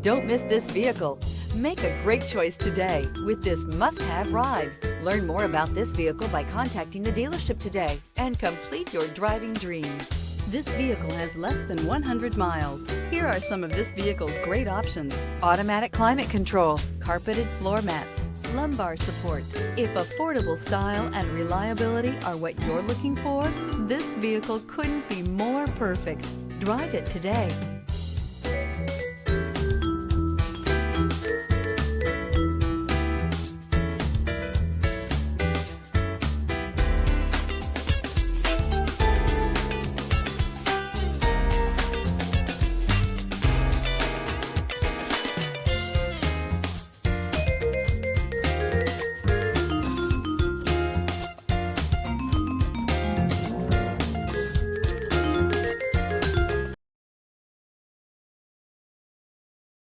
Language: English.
Don't miss this vehicle. Make a great choice today with this must-have ride. Learn more about this vehicle by contacting the dealership today and complete your driving dreams. This vehicle has less than 100 miles. Here are some of this vehicle's great options: automatic climate control, carpeted floor mats, lumbar support. If affordable style and reliability are what you're looking for, this vehicle couldn't be more perfect. Drive it today.